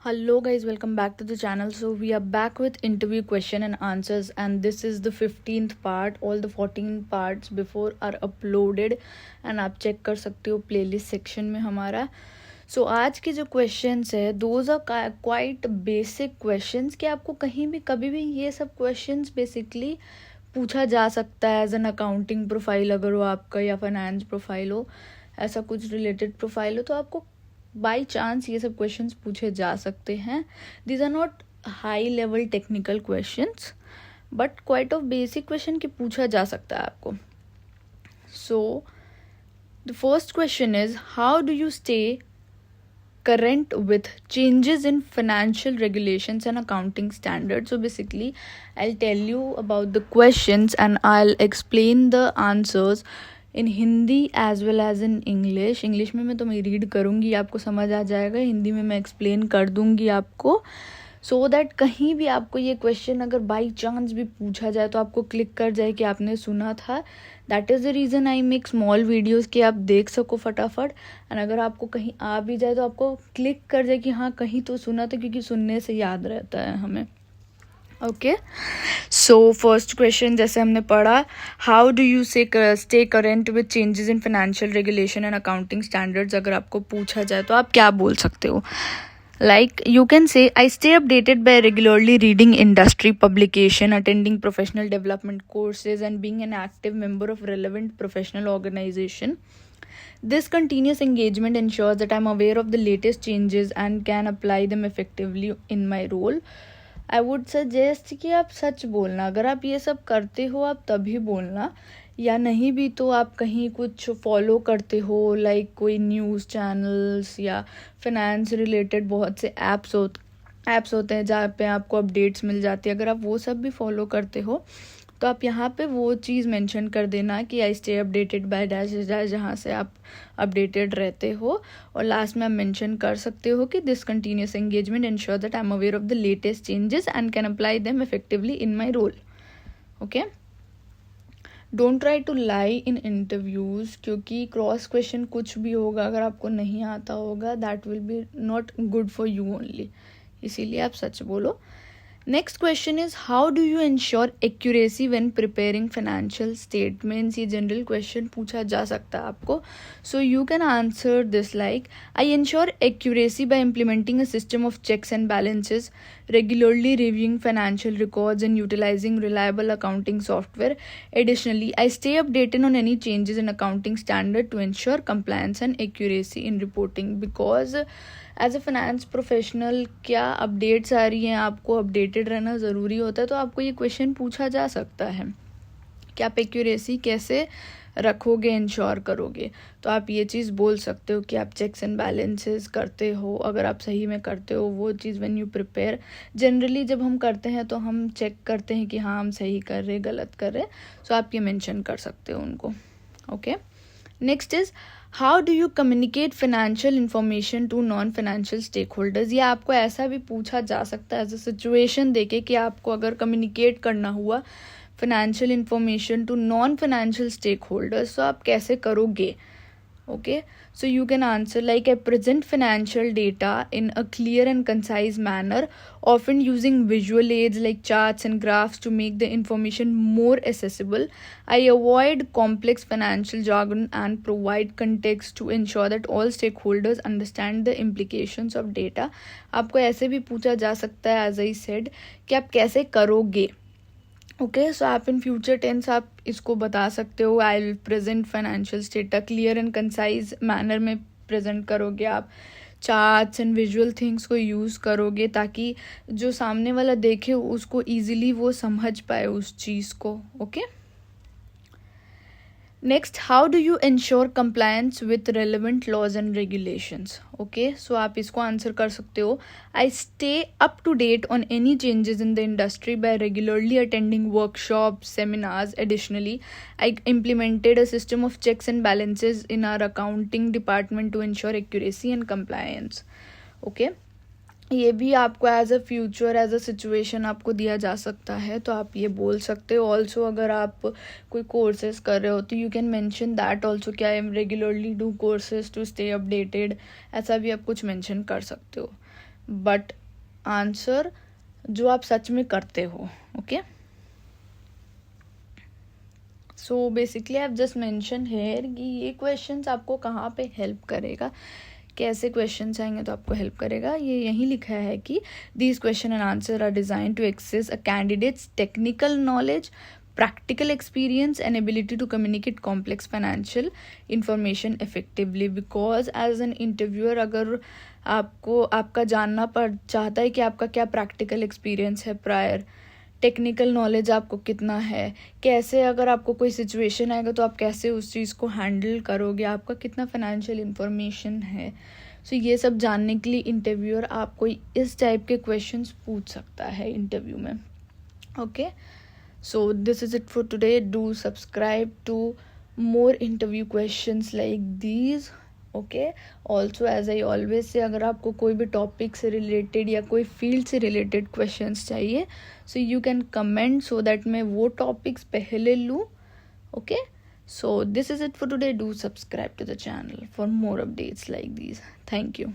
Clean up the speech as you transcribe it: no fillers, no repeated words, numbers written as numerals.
Hello guys, welcome back to the channel. So we are back with interview question and answers, and this is the 15th part. All the 14 parts before are uploaded and आप check कर सकते हो playlist section में हमारा. सो आज के जो questions है those are quite basic questions कि आपको कहीं भी कभी भी ये सब क्वेश्चंस बेसिकली पूछा जा सकता है एज एन अकाउंटिंग प्रोफाइल अगर वो आपका या फाइनेंस प्रोफाइल हो, ऐसा कुछ रिलेटेड प्रोफाइल हो तो आपको बाई चांस ये सब क्वेश्चंस पूछे जा सकते हैं. These are not high level technical questions but quite of basic question कि पूछा जा सकता है आपको. So the first question is how do you stay current with changes in financial regulations and accounting standards. So basically I'll tell you about the questions and I'll explain the answers in Hindi as well as in English. English में मैं read करूँगी, आपको समझ आ जाएगा. हिंदी में मैं explain कर दूँगी आपको, सो दैट कहीं भी आपको ये क्वेश्चन अगर बाई चांस भी पूछा जाए तो आपको क्लिक कर जाए कि आपने सुना था. That is the reason I make small videos कि आप देख सको फटाफट. एंड अगर आपको कहीं आ भी जाए तो आपको क्लिक कर जाए कि हाँ कहीं तो सुना था, क्योंकि सुनने से याद रहता है हमें. ओके, सो फर्स्ट क्वेश्चन जैसे हमने पढ़ा, how do you stay current with changes in financial regulation and accounting standards. अगर आपको पूछा जाए तो आप क्या बोल सकते हो. Like you can say, I stay updated by regularly reading industry publication, attending professional development courses, and being an active member of relevant professional organization. This continuous engagement ensures that I'm aware of the latest changes and can apply them effectively in my role. I would suggest कि आप सच बोलना. अगर आप ये सब करते हो आप तभी बोलना, या नहीं भी तो आप कहीं कुछ फॉलो करते हो लाइक कोई न्यूज़ चैनल्स या फाइनेंस रिलेटेड बहुत से ऐप्स होते हैं जहाँ पे आपको अपडेट्स मिल जाती है. अगर आप वो सब भी फॉलो करते हो तो आप यहाँ पे वो चीज़ मेंशन कर देना कि I stay updated by dash dash, जहाँ से आप अपडेटेड रहते हो. और लास्ट में आप मेंशन कर सकते हो कि this continuous engagement ensure that I am aware of the latest changes and can apply them effectively in my role. Okay, don't try to lie in interviews, क्योंकि क्रॉस क्वेश्चन कुछ भी होगा अगर आपको नहीं आता होगा that will be not good for you only. इसीलिए आप सच बोलो. Next question is how do you ensure accuracy when preparing financial statements. ये जनरल क्वेश्चन पूछा जा सकता है आपको. So you can answer this like, I ensure accuracy by implementing a system of checks and balances, regularly reviewing financial records and utilizing reliable accounting software. Additionally, I stay updated on any changes in accounting standard to ensure compliance and accuracy in reporting. Because as a finance professional क्या updates आ रही हैं, आपको updated रहना ज़रूरी होता है. तो आपको ये क्वेश्चन पूछा जा सकता है कि आप एक्यूरेसी कैसे रखोगे, इंश्योर करोगे. तो आप ये चीज़ बोल सकते हो कि आप चेक्स एंड बैलेंसेस करते हो. अगर आप सही में करते हो वो चीज़ व्हेन यू प्रिपेयर, जनरली जब हम करते हैं तो हम चेक करते हैं कि हाँ हम सही कर रहे गलत कर रहे. सो आप ये मेंशन कर सकते हो उनको. Okay, next is how do you communicate financial information to non financial stakeholders. ये आपको ऐसा भी पूछा जा सकता है एज अ सिचुएशन देके कि आपको अगर कम्युनिकेट करना हुआ financial information to non financial stakeholders तो आप कैसे करोगे. Okay, so you can answer like, I present financial data in a clear and concise manner, often using visual aids like charts and graphs to make the information more accessible. I avoid complex financial jargon and provide context to ensure that all stakeholders understand the implications of data. आपको ऐसे भी पूछा जा सकता है as I said कि आप कैसे करोगे. ओके, सो आप इन फ्यूचर टेंस आप इसको बता सकते हो, I will present financial strata clear and concise manner में प्रेजेंट करोगे. आप चार्ट्स एंड विजुअल थिंग्स को यूज़ करोगे ताकि जो सामने वाला देखे उसको ईजिली वो समझ पाए उस चीज़ को. Okay, next how do you ensure compliance with relevant laws and regulations. Okay, so आप इसको आंसर कर सकते हो, I stay up to date on any changes in the industry by regularly attending workshop seminars. Additionally I implemented a system of checks and balances in our accounting department to ensure accuracy and compliance. Okay, ये भी आपको as a future as a situation आपको दिया जा सकता है तो आप ये बोल सकते हो. ऑल्सो अगर आप कोई कोर्सेज कर रहे हो तो you can mention that also कि I am regularly do courses to stay updated. ऐसा भी आप कुछ मेंशन कर सकते हो. बट आंसर जो आप सच में करते हो. Okay, so basically I have just mention here कि ये क्वेश्चंस आपको कहाँ पे हेल्प करेगा, कैसे क्वेश्चंस आएंगे तो आपको हेल्प करेगा. ये यहीं लिखा है कि these question and answer are design to access a candidate's technical knowledge, practical experience and ability to communicate complex financial information effectively. Because as an interviewer अगर आपको आपका जानना पड़ चाहता है कि आपका क्या प्रैक्टिकल एक्सपीरियंस है, प्रायर टेक्निकल नॉलेज आपको कितना है, कैसे अगर आपको कोई सिचुएशन आएगा तो आप कैसे उस चीज़ को हैंडल करोगे, आपका कितना फाइनेंशियल इंफॉर्मेशन है. सो ये सब जानने के लिए इंटरव्यूअर आपको इस टाइप के क्वेश्चंस पूछ सकता है इंटरव्यू में. Okay, so this is it for today. Do subscribe to more interview questions like these. Okay, also as I always say, अगर आपको कोई भी टॉपिक से रिलेटेड या कोई फील्ड से रिलेटेड क्वेश्चंस चाहिए, so you can comment so that मैं वो टॉपिक्स पहले लूँ. Okay, so this is it for today. Do subscribe to the channel for more updates like these. Thank you.